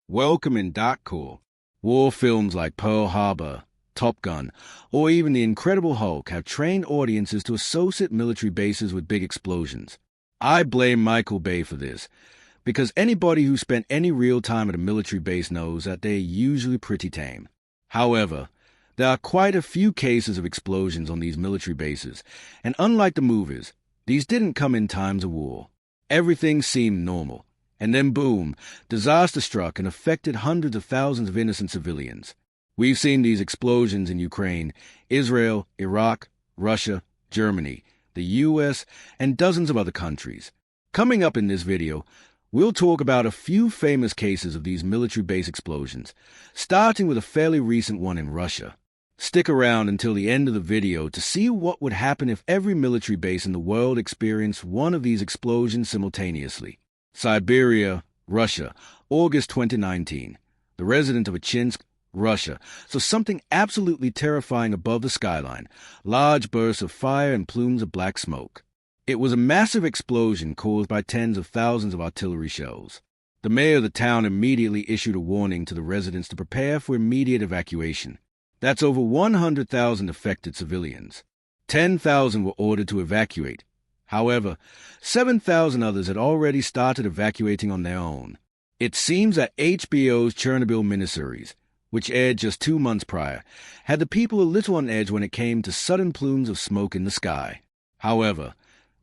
Welcome in Dark Core. War films like Pearl Harbor, Top Gun, or even The Incredible Hulk have trained audiences to associate military bases with big explosions. I blame Michael Bay for this, because anybody who spent any real time at a military base knows that they're usually pretty tame. However, there are quite a few cases of explosions on these military bases, and unlike the movies, these didn't come in times of war. Everything seemed normal, and then boom, disaster struck and affected hundreds of thousands of innocent civilians. We've seen these explosions in Ukraine, Israel, Iraq, Russia, Germany, the US, and dozens of other countries. Coming up in this video, we'll talk about a few famous cases of these military base explosions, starting with a fairly recent one in Russia. Stick around until the end of the video to see what would happen if every military base in the world experienced one of these explosions simultaneously. Siberia, Russia, August 2019. The resident of Achinsk, Russia, saw something absolutely terrifying above the skyline, large bursts of fire and plumes of black smoke. It was a massive explosion caused by tens of thousands of artillery shells. The mayor of the town immediately issued a warning to the residents to prepare for immediate evacuation. That's over 100,000 affected civilians. 10,000 were ordered to evacuate. However, 7,000 others had already started evacuating on their own. It seems that HBO's Chernobyl miniseries, which aired just 2 months prior, had the people a little on edge when it came to sudden plumes of smoke in the sky. However,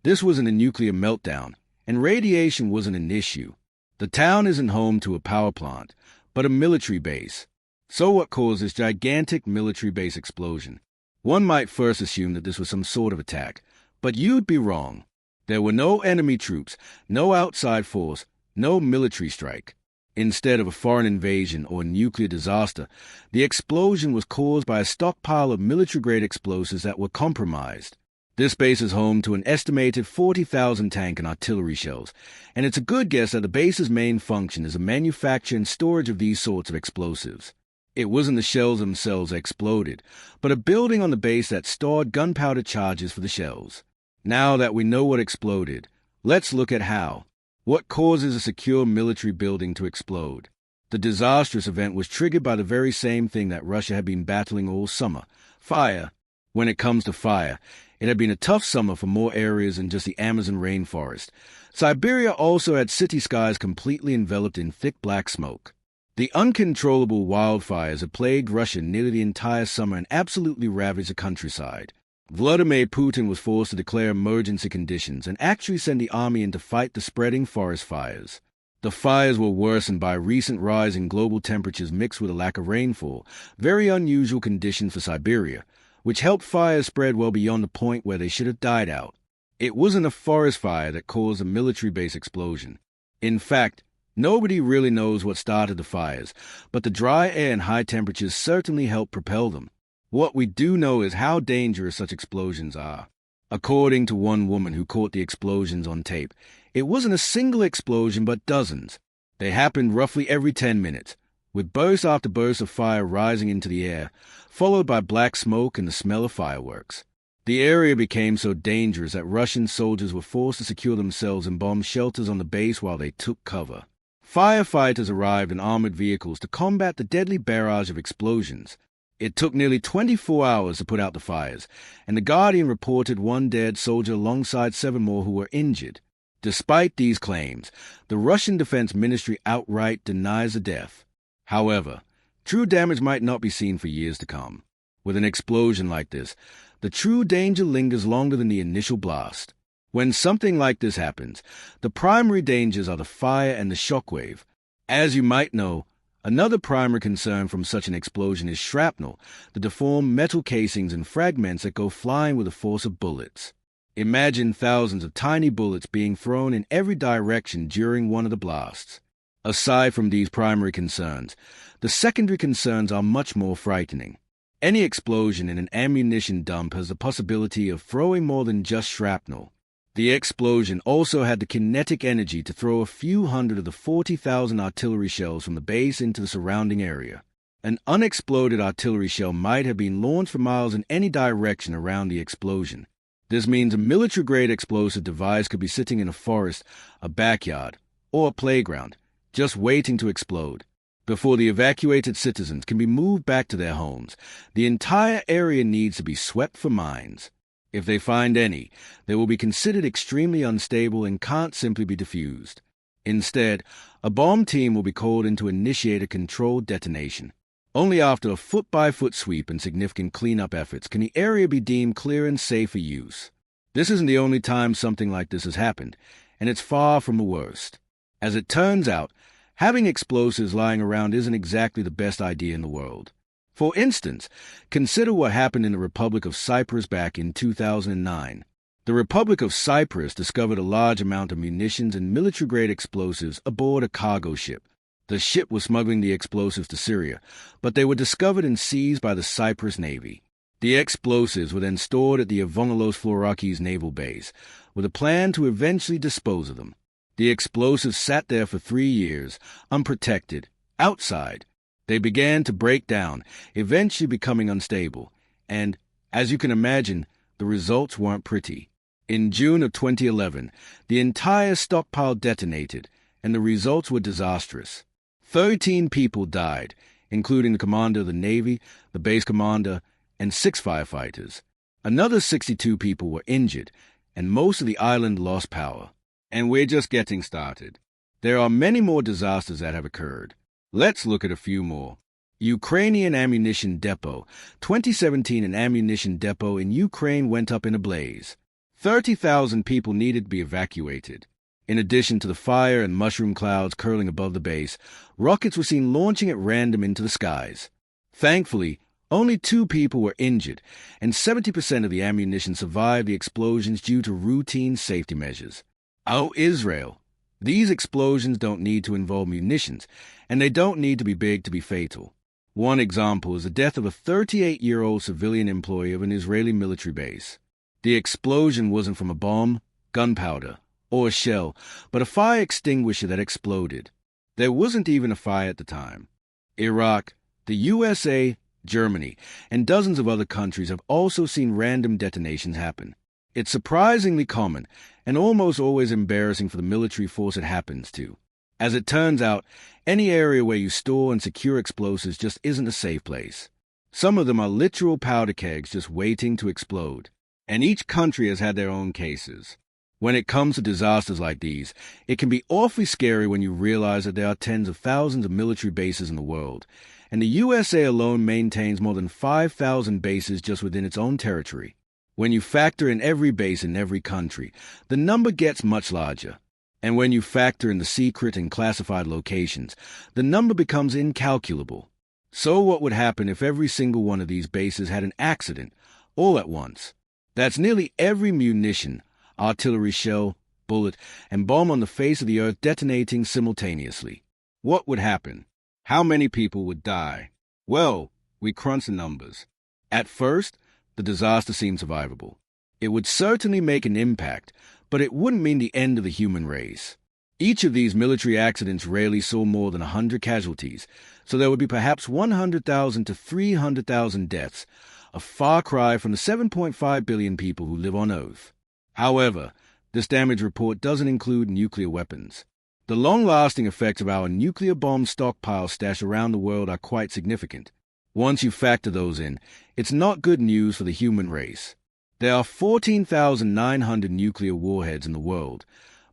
this wasn't a nuclear meltdown, and radiation wasn't an issue. The town isn't home to a power plant, but a military base. So what caused this gigantic military base explosion? One might first assume that this was some sort of attack, but you'd be wrong. There were no enemy troops, no outside force, no military strike. Instead of a foreign invasion or a nuclear disaster, the explosion was caused by a stockpile of military-grade explosives that were compromised. This base is home to an estimated 40,000 tank and artillery shells, and it's a good guess that the base's main function is the manufacture and storage of these sorts of explosives. It wasn't the shells themselves that exploded, but a building on the base that stored gunpowder charges for the shells. Now that we know what exploded, let's look at how. What causes a secure military building to explode? The disastrous event was triggered by the very same thing that Russia had been battling all summer: fire. When it comes to fire, it had been a tough summer for more areas than just the Amazon rainforest. Siberia also had city skies completely enveloped in thick black smoke. The uncontrollable wildfires had plagued Russia nearly the entire summer and absolutely ravaged the countryside. Vladimir Putin was forced to declare emergency conditions and actually send the army in to fight the spreading forest fires. The fires were worsened by a recent rise in global temperatures mixed with a lack of rainfall, very unusual conditions for Siberia, which helped fires spread well beyond the point where they should have died out. It wasn't a forest fire that caused a military base explosion. In fact, nobody really knows what started the fires, but the dry air and high temperatures certainly helped propel them. What we do know is how dangerous such explosions are. According to one woman who caught the explosions on tape, it wasn't a single explosion but dozens. They happened roughly every 10 minutes, with burst after burst of fire rising into the air, followed by black smoke and the smell of fireworks. The area became so dangerous that Russian soldiers were forced to secure themselves and bomb shelters on the base while they took cover. Firefighters arrived in armored vehicles to combat the deadly barrage of explosions. It took nearly 24 hours to put out the fires, and The Guardian reported one dead soldier alongside 7 more who were injured. Despite these claims, the Russian Defense Ministry outright denies the death. However, true damage might not be seen for years to come. With an explosion like this, the true danger lingers longer than the initial blast. When something like this happens, the primary dangers are the fire and the shockwave. As you might know, another primary concern from such an explosion is shrapnel, the deformed metal casings and fragments that go flying with the force of bullets. Imagine thousands of tiny bullets being thrown in every direction during one of the blasts. Aside from these primary concerns, the secondary concerns are much more frightening. Any explosion in an ammunition dump has the possibility of throwing more than just shrapnel. The explosion also had the kinetic energy to throw a few hundred of the 40,000 artillery shells from the base into the surrounding area. An unexploded artillery shell might have been launched for miles in any direction around the explosion. This means a military-grade explosive device could be sitting in a forest, a backyard, or a playground, just waiting to explode. Before the evacuated citizens can be moved back to their homes, the entire area needs to be swept for mines. If they find any, they will be considered extremely unstable and can't simply be defused. Instead, a bomb team will be called in to initiate a controlled detonation. Only after a foot-by-foot sweep and significant cleanup efforts can the area be deemed clear and safe for use. This isn't the only time something like this has happened, and it's far from the worst. As it turns out, having explosives lying around isn't exactly the best idea in the world. For instance, consider what happened in the Republic of Cyprus back in 2009. The Republic of Cyprus discovered a large amount of munitions and military-grade explosives aboard a cargo ship. The ship was smuggling the explosives to Syria, but they were discovered and seized by the Cyprus Navy. The explosives were then stored at the Evangelos Florakis naval base, with a plan to eventually dispose of them. The explosives sat there for 3 years, unprotected, outside. They began to break down, eventually becoming unstable, and, as you can imagine, the results weren't pretty. In June of 2011, the entire stockpile detonated, and the results were disastrous. 13 people died, including the commander of the Navy, the base commander, and 6 firefighters. Another 62 people were injured, and most of the island lost power. And we're just getting started. There are many more disasters that have occurred. Let's look at a few more. Ukrainian ammunition depot. 2017, an ammunition depot in Ukraine went up in a blaze. 30,000 people needed to be evacuated. In addition to the fire and mushroom clouds curling above the base, rockets were seen launching at random into the skies. Thankfully, only 2 people were injured, and 70% of the ammunition survived the explosions due to routine safety measures. Oh, Israel! These explosions don't need to involve munitions, and they don't need to be big to be fatal. One example is the death of a 38-year-old civilian employee of an Israeli military base. The explosion wasn't from a bomb, gunpowder, or a shell, but a fire extinguisher that exploded. There wasn't even a fire at the time. Iraq, the USA, Germany, and dozens of other countries have also seen random detonations happen. It's surprisingly common, and almost always embarrassing for the military force it happens to. As it turns out, any area where you store and secure explosives just isn't a safe place. Some of them are literal powder kegs just waiting to explode. And each country has had their own cases. When it comes to disasters like these, it can be awfully scary when you realize that there are tens of thousands of military bases in the world, and the USA alone maintains more than 5,000 bases just within its own territory. When you factor in every base in every country, the number gets much larger. And when you factor in the secret and classified locations, the number becomes incalculable. So what would happen if every single one of these bases had an accident, all at once? That's nearly every munition, artillery shell, bullet, and bomb on the face of the earth detonating simultaneously. What would happen? How many people would die? Well, we crunched the numbers. At first, the disaster seemed survivable. It would certainly make an impact, but it wouldn't mean the end of the human race. Each of these military accidents rarely saw more than 100 casualties, so there would be perhaps 100,000 to 300,000 deaths, a far cry from the 7.5 billion people who live on Earth. However, this damage report doesn't include nuclear weapons. The long-lasting effects of our nuclear bomb stockpiles stashed around the world are quite significant. Once you factor those in, it's not good news for the human race. There are 14,900 nuclear warheads in the world.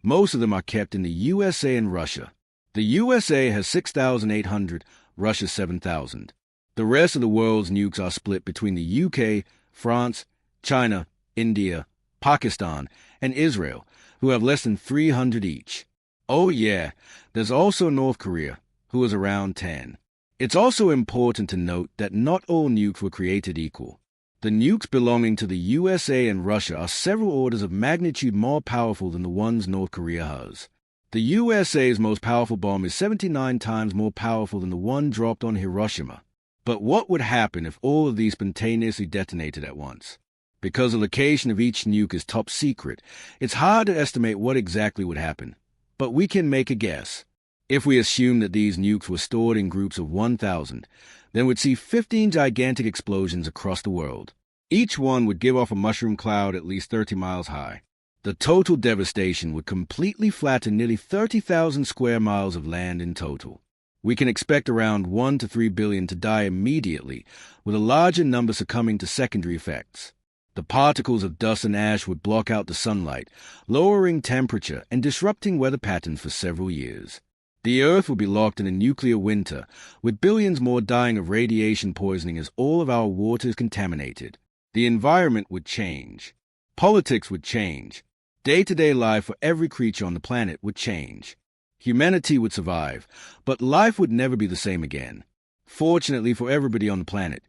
Most of them are kept in the USA and Russia. The USA has 6,800, Russia 7,000. The rest of the world's nukes are split between the UK, France, China, India, Pakistan, and Israel, who have less than 300 each. Oh yeah, there's also North Korea, who has around 10. It's also important to note that not all nukes were created equal. The nukes belonging to the USA and Russia are several orders of magnitude more powerful than the ones North Korea has. The USA's most powerful bomb is 79 times more powerful than the one dropped on Hiroshima. But what would happen if all of these spontaneously detonated at once? Because the location of each nuke is top secret, it's hard to estimate what exactly would happen. But we can make a guess. If we assume that these nukes were stored in groups of 1,000, then we'd see 15 gigantic explosions across the world. Each one would give off a mushroom cloud at least 30 miles high. The total devastation would completely flatten nearly 30,000 square miles of land in total. We can expect around 1 to 3 billion to die immediately, with a larger number succumbing to secondary effects. The particles of dust and ash would block out the sunlight, lowering temperature and disrupting weather patterns for several years. The Earth would be locked in a nuclear winter, with billions more dying of radiation poisoning as all of our water is contaminated. The environment would change. Politics would change. Day-to-day life for every creature on the planet would change. Humanity would survive, but life would never be the same again. Fortunately for everybody on the planet,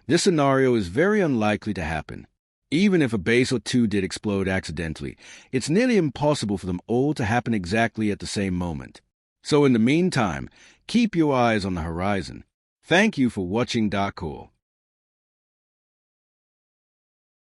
this scenario is very unlikely to happen. Even if a base or two did explode accidentally, it's nearly impossible for them all to happen exactly at the same moment. So in the meantime, keep your eyes on the horizon. Thank you for watching Dark Core.